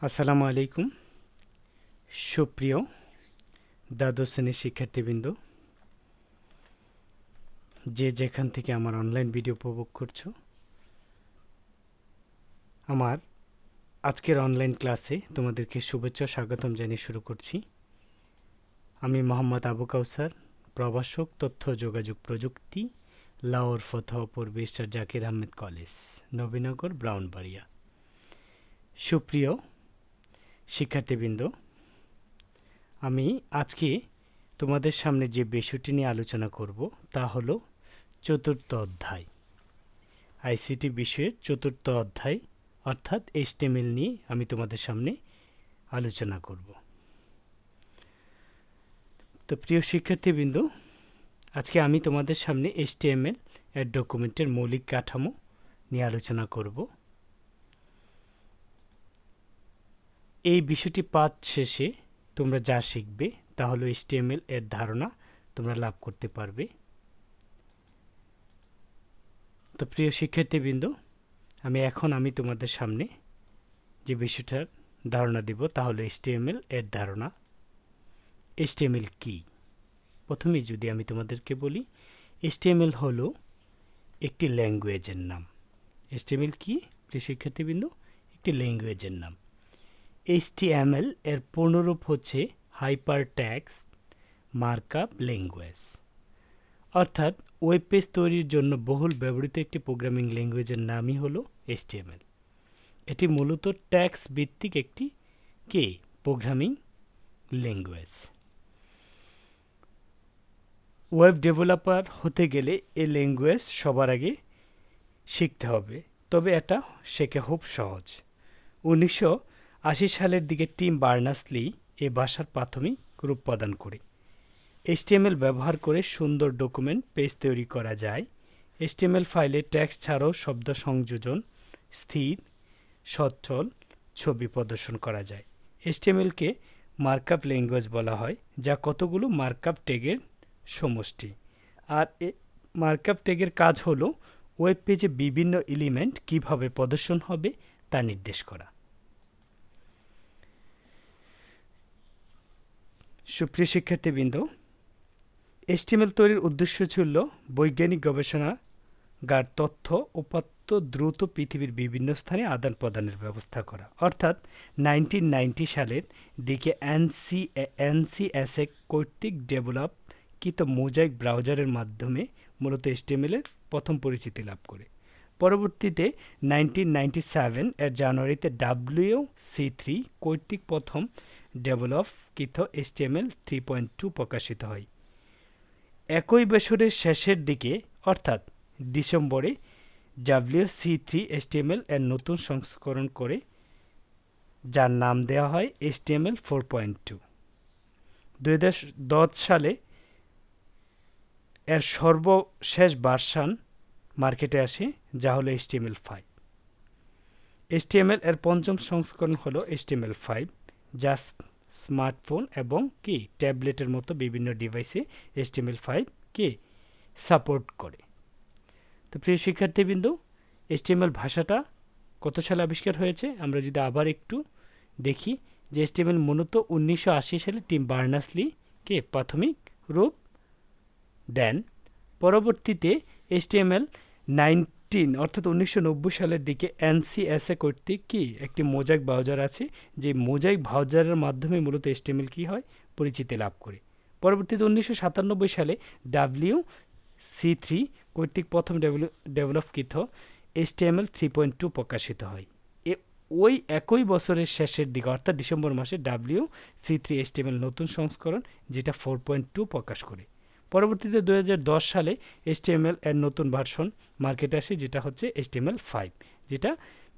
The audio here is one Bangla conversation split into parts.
আসসালামু আলাইকুম। সুপ্রিয় দ্বাদশ শ্রেণীর শিক্ষার্থীবৃন্দ, যে যেখান থেকে আমার অনলাইন ভিডিও উপভোগ করছো, আমার আজকের অনলাইন ক্লাসে তোমাদেরকে শুভেচ্ছা ও স্বাগতম জানিয়ে শুরু করছি। আমি মোহাম্মদ আবু কাউসার, প্রভাষক তথ্য যোগাযোগ প্রযুক্তি, লাহোর ফতেহপুর মিস্টার জাকির আহমেদ কলেজ, নবীনগর, ব্রাউনবাড়িয়া। সুপ্রিয় শিক্ষার্থীবৃন্দ, আমি আজকে তোমাদের সামনে যে বিষয়টি নিয়ে আলোচনা করব তা হলো চতুর্থ অধ্যায়, আইসিটি বিষয়ের চতুর্থ অধ্যায় অর্থাৎ এইচটিএমএল নিয়ে আমি তোমাদের সামনে আলোচনা করব। তো প্রিয় শিক্ষার্থীবৃন্দ, আজকে আমি তোমাদের সামনে এইচটিএমএল এর ডকুমেন্টের মৌলিক কাঠামো নিয়ে আলোচনা করব। এই বিষয়টি পাঠ শেষে তোমরা যা শিখবে তা হলো এইচটিএমএল এর ধারণা তোমরা লাভ করতে পারবে। তো প্রিয় শিক্ষার্থীবৃন্দ, আমি তোমাদের সামনে যে বিষয়টার ধারণা দিব তা হলো এইচটিএমএল এর ধারণা। এইচটিএমএল কি? প্রথমেই যদি আমি তোমাদেরকে বলি, এইচটিএমএল হলো একটি ল্যাঙ্গুয়েজের নাম। এইচটিএমএল কি প্রিয় শিক্ষার্থীবৃন্দ? একটি ল্যাঙ্গুয়েজের নাম। এইচটিএমএল এর পূর্ণরূপ হচ্ছে হাইপার টেক্সট মার্কআপ ল্যাঙ্গুয়েজ, অর্থাৎ ওয়েব পেজ তৈরির জন্য বহুল ব্যবহৃত একটি প্রোগ্রামিং ল্যাঙ্গুয়েজের নামই হলো এইচটিএমএল। এটি মূলত টেক্সট ভিত্তিক একটি প্রোগ্রামিং ল্যাঙ্গুয়েজ। ওয়েব ডেভেলপার হতে গেলে এই ল্যাঙ্গুয়েজ সবার আগে শিখতে হবে, তবে এটা শেখা খুব সহজ। 1980 সালের দিকে টিম বার্নার্স-লি এ ভাষার প্রাথমিক রূপ প্রদান করে। এইচটিএমএল ব্যবহার করে সুন্দর ডকুমেন্ট পেজ তৈরি করা যায়। এইচটিএমএল ফাইলে টেক্সট ছাড়াও শব্দ সংযোজন, স্থির সচ্ছল ছবি প্রদর্শন করা যায়। এইচটিএমএলকে মার্কআপ ল্যাঙ্গুয়েজ বলা হয়, যা কতগুলো মার্কআপ ট্যাগের সমষ্টি। আর মার্কআপ ট্যাগের কাজ হলো ওয়েব পেজে বিভিন্ন এলিমেন্ট কিভাবে প্রদর্শন হবে তা নির্দেশ করা। সুপ্রিয় শিক্ষার্থীবৃন্দ, এইচটিএমএল তৈরির উদ্দেশ্য ছিল বৈজ্ঞানিক গবেষণাগার তথ্য উপাত্ত দ্রুত পৃথিবীর বিভিন্ন স্থানে আদান প্রদানের ব্যবস্থা করা। অর্থাৎ 1990 সালের দিকে এনসিএসএ কর্তৃক ডেভেলপকৃত মোজাইক ব্রাউজারের মাধ্যমে মূলত এইচটিএমএল এর প্রথম পরিচিতি লাভ করে। পরবর্তীতে 1997 এর জানুয়ারিতে WC3 কর্তৃক প্রথম ডেভেলপকৃত এইচটিএমএল 3.2 প্রকাশিত হয়। একই বছরের শেষের দিকে অর্থাৎ ডিসেম্বরে WC3 এইচটিএমএল এর নতুন সংস্করণ করে, যার নাম দেওয়া হয় এইচটিএমএল 4.2। 2010 সালে এর সর্বশেষ ভার্সন মার্কেটে আসে, যা হলো HTML5। HTML এর পঞ্চম সংস্করণ হলো HTML5, যা স্মার্টফোন এবং ট্যাবলেটের মতো বিভিন্ন ডিভাইসে HTML5 সাপোর্ট করে। তো প্রিয় শিক্ষার্থীবৃন্দ, HTML ভাষাটা কত সালে আবিষ্কার হয়েছে আমরা যদি আবার একটু দেখি, যে HTML মূলত 1980 সালে টিম বার্নার্স-লি প্রাথমিক রূপ দেন। পরবর্তীতে HTML 19 অর্থাৎ 1990 সালের দিকে এনসিএসএ কর্তৃক একটি মোজাইক ব্রাউজার আছে, যে মোজাইক ব্রাউজারের মাধ্যমে মূলত HTML হয় পরিচিতি লাভ করে। পরবর্তীতে 1997 সালে WC3 কর্তৃক প্রথম ডেভেলপকৃত HTML 3.2 প্রকাশিত হয়। ওই একই বছরের শেষের দিকে অর্থাৎ ডিসেম্বর মাসে WC3 HTML নতুন সংস্করণ, যেটা 4.2 প্রকাশ করে। পরবর্তীতে 2010 সালে HTML এর নতুন ভার্সন মার্কেটে আসে, যেটা হচ্ছে HTML5, যেটা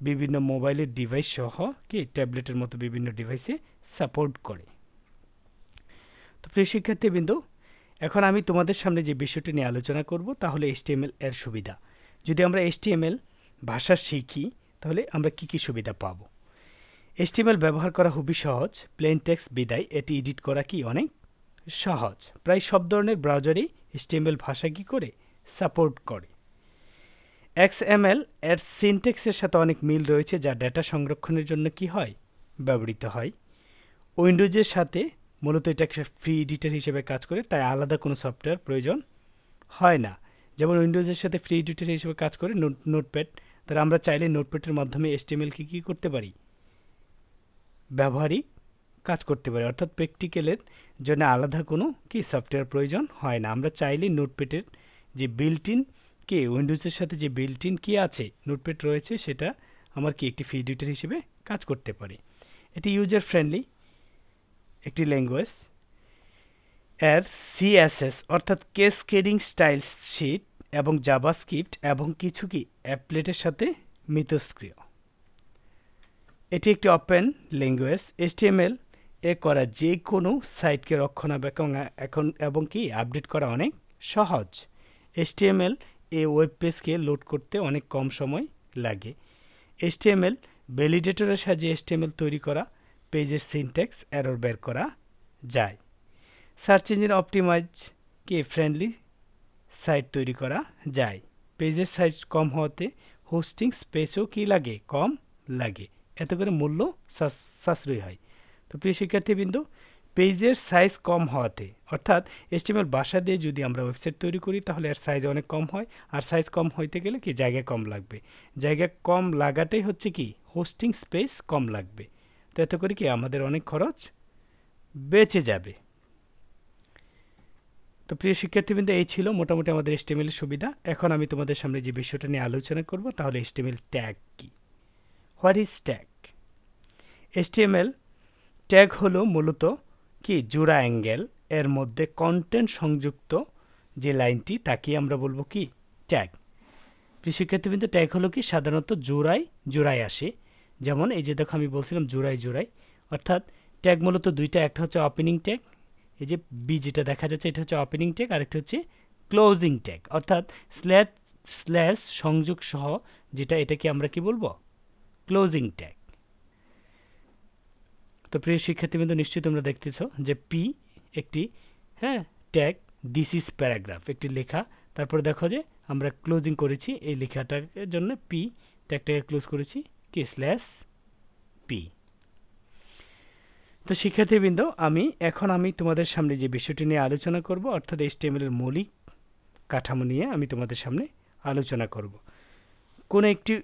বিভিন্ন মোবাইলের ডিভাইস সহ ট্যাবলেটের মতো বিভিন্ন ডিভাইসে সাপোর্ট করে। তো প্রিয় শিক্ষার্থীবৃন্দ, এখন আমি তোমাদের সামনে যে বিষয়টি নিয়ে আলোচনা করব তা হলো HTML এর সুবিধা। যদি আমরা HTML ভাষা শিখি তাহলে আমরা কি সুবিধা পাব? HTML ব্যবহার করা খুবই সহজ। প্লেন টেক্সট বিদায় এটি এডিট করা অনেক সহজ। প্রায় সব ধরনের ব্রাউজারই HTML ভাষা করে সাপোর্ট করে। XML এর সিনট্যাক্সের সাথে অনেক মিল রয়েছে, যা ডেটা সংরক্ষণের জন্য হয় ব্যবহৃত হয়। উইন্ডোজের সাথে মূলত এটা একটা ফ্রি এডিটর হিসেবে কাজ করে, তাই আলাদা কোনো সফটওয়্যার প্রয়োজন হয় না। যেমন উইন্ডোজের সাথে ফ্রি এডিটর হিসেবে কাজ করে নোটপ্যাড, তাহলে আমরা চাইলে নোটপ্যাডের মাধ্যমে HTML-কে কী করতে পারি, ব্যবহারিক কাজ করতে পারি, অর্থাৎ প্র্যাকটিক্যালের জন্য আলাদা কোনো কি সফটওয়্যার প্রয়োজন হয় না। আমরা চাইলে নোটপ্যাডের যে বিল্ট ইন কি উইন্ডোজের সাথে যে বিল্ট ইন কি আছে নোটপ্যাড রয়েছে, সেটা আমার কি একটি ফ্রি এডিটর হিসেবে কাজ করতে পারে। এটি ইউজার ফ্রেন্ডলি একটি ল্যাঙ্গুয়েজ। এর CSS অর্থাৎ ক্যাসকেডিং স্টাইল শিট এবং জাভাস্ক্রিপ্ট এবং কিছু কি অ্যাপলেটের সাথে মিথস্ক্রিয়। এটি একটি ওপেন ল্যাঙ্গুয়েজ। HTML এ করা যে কোনো সাইটকে রক্ষণাবেক্ষণ এবং কি আপডেট করা অনেক সহজ। HTML এ ওয়েব পেজকে লোড করতে অনেক কম সময় লাগে। HTML ভ্যালিডেটরের সাহায্যে HTML তৈরি করা পেজের সিনট্যাক্স এরর বের করা যায়। সার্চ ইঞ্জিন অপটিমাইজ কি ফ্রেন্ডলি সাইট তৈরি করা যায়। পেজের সাইজ কম হওয়াতে হোস্টিং স্পেসও কি লাগে, কম লাগে, এতে করে মূল্য সাশ্রয়ী হয়। তো প্রিয় শিক্ষার্থীবৃন্দ, পেজের সাইজ কম হওয়াতে, অর্থাৎ HTML ভাষা দিয়ে যদি আমরা ওয়েবসাইট তৈরি করি তাহলে এর সাইজ অনেক কম হয়, আর সাইজ কম হইতে গেলে কি জায়গা কম লাগবে। জায়গা কম লাগাটাই হচ্ছে কি হোস্টিং স্পেস কম লাগবে। তো এতে করে কি আমাদের অনেক খরচ বেঁচে যাবে। তো প্রিয় শিক্ষার্থীবৃন্দ, এই ছিল মোটামুটি আমাদের HTML এর সুবিধা। এখন আমি তোমাদের সামনে যে বিষয়টা নিয়ে আলোচনা করব তাহলে HTML ট্যাগ কি। What is tag? HTML tag হলো মূলত কি জোড়া অ্যাঙ্গেল এর মধ্যে কন্টেন্ট সংযুক্ত যে লাইনটি, তাকে আমরা বলবো কি ট্যাগ। প্রিয় শিক্ষার্থীবৃন্দ, ট্যাগ হলো কি সাধারণত জোড়ায় আসে। যেমন এই যে দেখো আমি বলছিলাম জোড়ায়, অর্থাৎ ট্যাগ মূলত দুইটা, একটা হচ্ছে ওপেনিং ট্যাগ, এই যে বি যেটা দেখা যাচ্ছে এটা হচ্ছে ওপেনিং ট্যাগ, আরেকটা হচ্ছে ক্লোজিং ট্যাগ, অর্থাৎ স্ল্যাশ সংযোগ সহ যেটা, এটাকে আমরা কি বলবো ক্লোজিং ট্যাগ। তো প্রিয় শিক্ষার্থীবৃন্দ, নিশ্চয়ই তোমরা দেখতেছো যে পি একটি ট্যাগ, দিস ইজ প্যারাগ্রাফ একটি লেখা, তারপর দেখো যে আমরা ক্লোজিং করেছি এই লেখাটার জন্য পি ট্যাগটাকে ক্লোজ করেছি কি স্ল্যাশ পি। তো শিক্ষার্থীবৃন্দ, এখন আমি তোমাদের সামনে যে বিষয়টি নিয়ে আলোচনা করব, অর্থাৎ HTML এর মৌলিক কাঠামো নিয়ে আমি তোমাদের সামনে আলোচনা করব। কোন একটি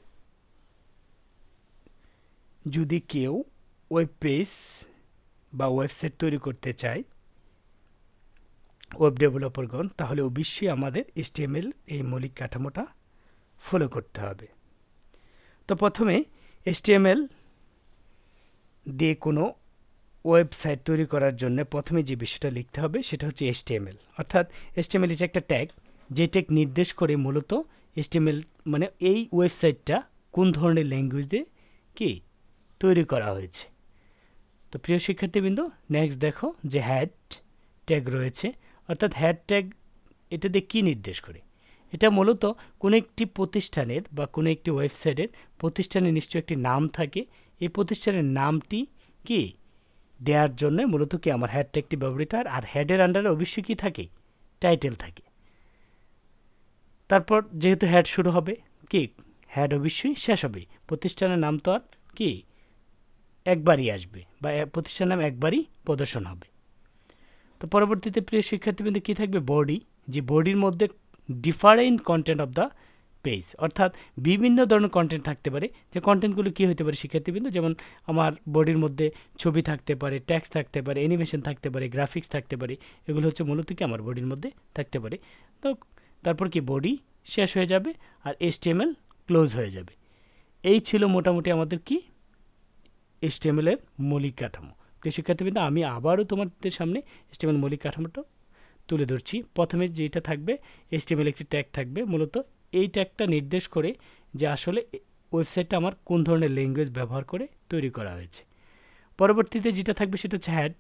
যদি কেউ ওয়েব পেজ বা ওয়েবসাইট তৈরি করতে চায় ওয়েব ডেভেলপারগণ, তাহলে অবশ্যই আমাদের HTML এই মৌলিক কাঠামোটা ফলো করতে হবে। তো প্রথমে HTML দিয়ে কোনো ওয়েবসাইট তৈরি করার জন্য প্রথমে যে বিষয়টা লিখতে হবে সেটা হচ্ছে HTML, অর্থাৎ HTML এটা একটা ট্যাগ, যে ট্যাগ নির্দেশ করে মূলত HTML মানে এই ওয়েবসাইটটা কোন ধরনের ল্যাঙ্গুয়েজ দিয়ে কি তৈরি করা হয়েছে। তো প্রিয় শিক্ষার্থীবৃন্দ, নেক্সট দেখো যে হ্যাড ট্যাগ রয়েছে, অর্থাৎ হ্যাড ট্যাগ এটা দিয়ে কী নির্দেশ করে, এটা মূলত কোনো একটি প্রতিষ্ঠানের বা কোনো একটি ওয়েবসাইটের প্রতিষ্ঠানের নিশ্চয়ই একটি নাম থাকে, এই প্রতিষ্ঠানের নামটি কি দেওয়ার জন্য মূলত কি আমার হ্যাড ট্যাগটি ব্যবহৃত হয়। আর হ্যাডের আন্ডারে অবশ্যই কি থাকে, টাইটেল থাকে। তারপর যেহেতু হ্যাড শুরু হবে, কি হ্যাড অবশ্যই শেষ হবে। প্রতিষ্ঠানের নাম তো আর কি একবারই আসবে, বা প্রতিষ্ঠানের নাম একবারই প্রদর্শন হবে। তো পরবর্তীতে প্রিয় শিক্ষার্থীবৃন্দ কী থাকবে, বডি, যে বডির মধ্যে different content of the page, অর্থাৎ বিভিন্ন ধরনের কন্টেন্ট থাকতে পারে। যে কন্টেন্টগুলো কী হতে পারে শিক্ষার্থীবৃন্দ, যেমন আমার বডির মধ্যে ছবি থাকতে পারে, টেক্সট থাকতে পারে, অ্যানিমেশন থাকতে পারে, গ্রাফিক্স থাকতে পারে, এগুলো হচ্ছে মূলত কি আমার বডির মধ্যে থাকতে পারে। তো তারপর কি বডি শেষ হয়ে যাবে আর HTML ক্লোজ হয়ে যাবে। এই ছিল মোটামুটি আমাদের কি HTML এর মৌলিক কাঠামো। প্রিয় শিক্ষার্থীবৃন্দ, আমি আবারও তোমাদের সামনে HTML মৌলিক কাঠামোটা তুলে ধরছি। প্রথমে যেটা থাকবে HTML একটি ট্যাগ থাকবে, মূলত এই ট্যাগটা নির্দেশ করে যে আসলে ওয়েবসাইটটা আমার কোন ধরনের ল্যাঙ্গুয়েজ ব্যবহার করে তৈরি করা হয়েছে। পরবর্তীতে যেটা থাকবে সেটা হচ্ছে হ্যাড,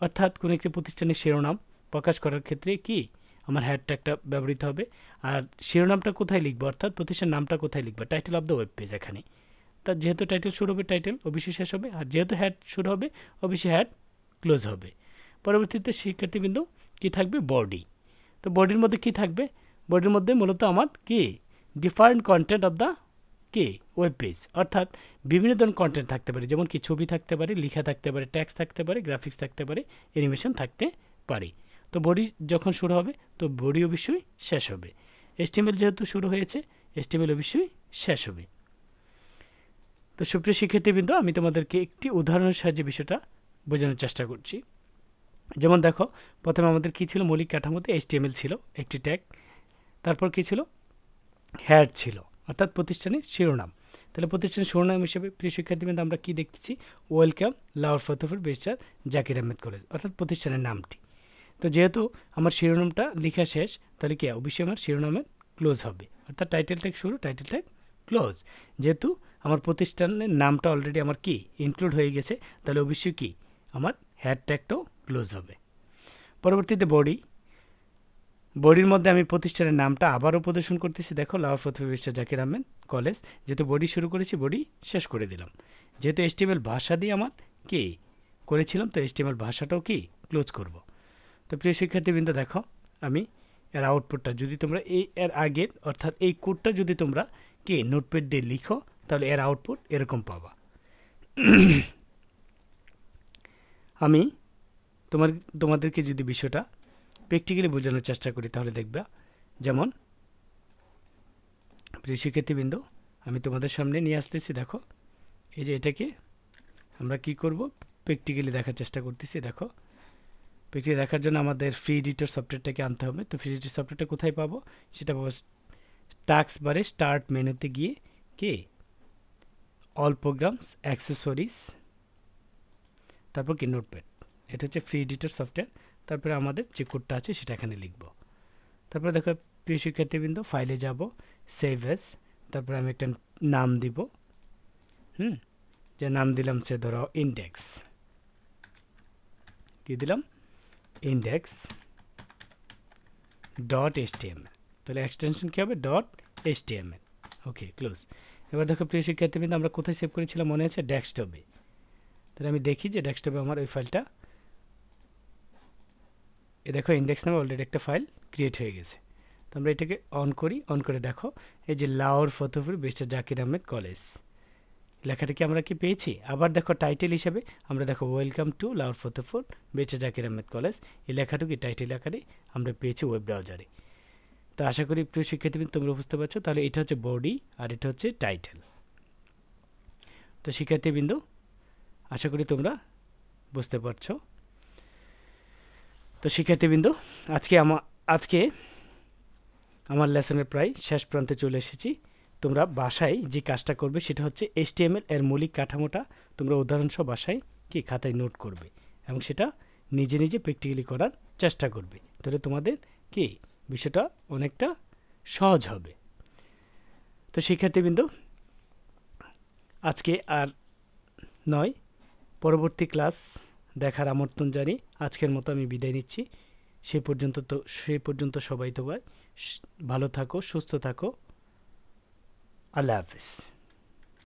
অর্থাৎ কোনো একটি প্রতিষ্ঠানের শিরোনাম প্রকাশ করার ক্ষেত্রে কি আমার হ্যাড ট্যাগটা ব্যবহৃত হবে। আর শিরোনামটা কোথায় লিখবো, অর্থাৎ প্রতিষ্ঠানের নামটা কোথায় লিখবো, title of the web page. এখানে তার যেহেতু টাইটেল শুরু হবে টাইটেল অবশ্যই শেষ হবে, আর যেহেতু হ্যাড শুরু হবে অবশ্যই হ্যাড ক্লোজ হবে। পরবর্তীতে শিক্ষার্থীবৃন্দ কী থাকবে, বডি। তো বডির মধ্যে কী থাকবে, বডির মধ্যে মূলত আমার কি ডিফারেন্ট কন্টেন্ট অফ দ্য কি ওয়েব পেজ, অর্থাৎ বিভিন্ন ধরনের কন্টেন্ট থাকতে পারে, যেমন কি ছবি থাকতে পারে, লেখা থাকতে পারে, টেক্সট থাকতে পারে, গ্রাফিক্স থাকতে পারে, অ্যানিমেশন থাকতে পারে। তো বডি যখন শুরু হবে তো বডি অবশ্যই শেষ হবে। HTML যেহেতু শুরু হয়েছে, HTML অবশ্যই শেষ হবে। তো সুপ্রিয় শিক্ষার্থীবৃন্দ, আমি তোমাদেরকে একটি উদাহরণের সাহায্যে বিষয়টা বোঝানোর চেষ্টা করছি। যেমন দেখো, প্রথমে আমাদের কী ছিল, মৌলিক কাঠামোতে HTML ছিল, একটি ট্যাগ, তারপর কী ছিল, হেড ছিল, অর্থাৎ প্রতিষ্ঠানের শিরোনাম। তাহলে প্রতিষ্ঠানের শিরোনাম হিসেবে প্রিয় শিক্ষার্থীবৃন্দ আমরা কী দেখতেছি, ওয়েলকাম লাউর ফতেপুর বেস্টার জাকির আহমেদ কলেজ, অর্থাৎ প্রতিষ্ঠানের নামটি। তো যেহেতু আমার শিরোনামটা লেখা শেষ, তাহলে কি অবশ্যই আমার শিরোনামের ক্লোজ হবে, অর্থাৎ টাইটেল ট্যাগ শুরু, টাইটেল ট্যাগ ক্লোজ। যেহেতু আমার প্রতিষ্ঠানের নামটা অলরেডি আমার কি ইনক্লুড হয়ে গেছে, তাহলে অবশ্যই কি আমার হেড ট্যাগটাও ক্লোজ হবে। পরবর্তীতে বডির মধ্যে আমি প্রতিষ্ঠানের নামটা আবারও প্রদর্শন করতেছি। দেখো, লাউর ফতেপুর বেস্টার জাকির আহমেদ কলেজ, যেহেতু বডি শুরু করেছি বডি শেষ করে দিলাম। যেহেতু HTML ভাষা দিয়ে আমার কি করেছিলাম, তো HTML ভাষাটাও কি ক্লোজ করব। তো প্রিয় শিক্ষার্থীবৃন্দ দেখো, আমি এর আউটপুটটা যদি তোমরা এর আগের অর্থাৎ এই কোডটা যদি তোমরা কি নোটপ্যাড দিয়ে লিখো, তাহলে এর আউটপুট এরকম পাবা। আমি তোমাদেরকে যদি বিষয়টা প্র্যাকটিক্যালি বোঝানোর চেষ্টা করি, তাহলে দেখবা, যেমন প্রিয় শিক্ষার্থীবৃন্দ, আমি তোমাদের সামনে নিয়ে আসতেছি। দেখো, এই যে এটাকে আমরা কি করব, প্র্যাকটিক্যালি দেখার চেষ্টা করতেছি। দেখো, প্র্যাকটিক্যালি দেখার জন্য আমাদের ফ্রি এডিটর সফটওয়্যারটাকে আনতে হবে। তো ফ্রি এডিটর সফটওয়্যারটা কোথায় পাবো, সেটা পাবো টাস্ক বারে স্টার্ট মেনুতে গিয়ে কি অল প্রোগ্রামস অ্যাক্সেসরিজ, তারপর কি নোটপ্যাড, এটা হচ্ছে ফ্রি এডিটর সফটওয়্যার। তারপরে আমাদের যে কোডটা আছে সেটা এখানে লিখব। তারপরে দেখো প্রিয় শিক্ষার্থীবৃন্দ, ফাইলে যাব, সেভ এস, তারপরে আমি একটা নাম দিব। যে নাম দিলাম সে ধরো ইন্ডেক্স, কি দিলাম, ইন্ডেক্স ডট HTML। তাহলে এক্সটেনশন কী হবে, ডট HTML। ওকে, ক্লোজ। এবার দেখো প্রিয় শিক্ষার্থীবৃন্দ, আমরা কোথায় সেভ করেছিলাম মনে আছে, ডেস্কটপে। তাহলে আমি দেখি যে ডেস্কটপে আমার ওই ফাইলটা, এ দেখো ইন্ডেক্স নামে অলরেডি একটা ফাইল ক্রিয়েট হয়ে গেছে। তো আমরা এটাকে অন করি, অন করে দেখো এই যে লাউর ফতেপুর বেস্টার জাকির আহমেদ কলেজ লেখাটা কি আমরা কি পেয়েছি। আবার দেখো টাইটেল হিসেবে আমরা দেখো ওয়েলকাম টু লাউর ফতেপুর বেস্টার জাকির আহমেদ কলেজ, এই লেখাটা কি টাইটেল আকারে আমরা পেয়েছি ওয়েব ব্রাউজারে। তো আশা করি প্রিয় শিক্ষার্থীবৃন্দ তোমরা বুঝতে পারছো। তাহলে এটা হচ্ছে বডি আর এটা হচ্ছে টাইটেল। তো শিক্ষার্থীবৃন্দ, আশা করি তোমরা বুঝতে পারছো। তো শিক্ষার্থীবৃন্দ, আজকে আমার লেসনের প্রায় শেষ প্রান্তে চলে এসেছি। তোমরা বাসায় যে কাজটা করবে সেটা হচ্ছে HTML এর মৌলিক কাঠামোটা তোমরা উদাহরণসহ বাসায় কি খাতায় নোট করবে এবং সেটা নিজে নিজে প্র্যাকটিক্যালি করার চেষ্টা করবে। তাহলে তোমাদের কি বিষয়টা অনেকটা সহজ হবে। তো শিক্ষার্থীবৃন্দ, আজকে আর নয়, পরবর্তী ক্লাস দেখার আমন্ত্রণ জানিয়ে আজকের মতো আমি বিদায় নিচ্ছি। সেই পর্যন্ত সবাই ভালো থাকো, সুস্থ থাকো। আল্লাহ হাফেজ।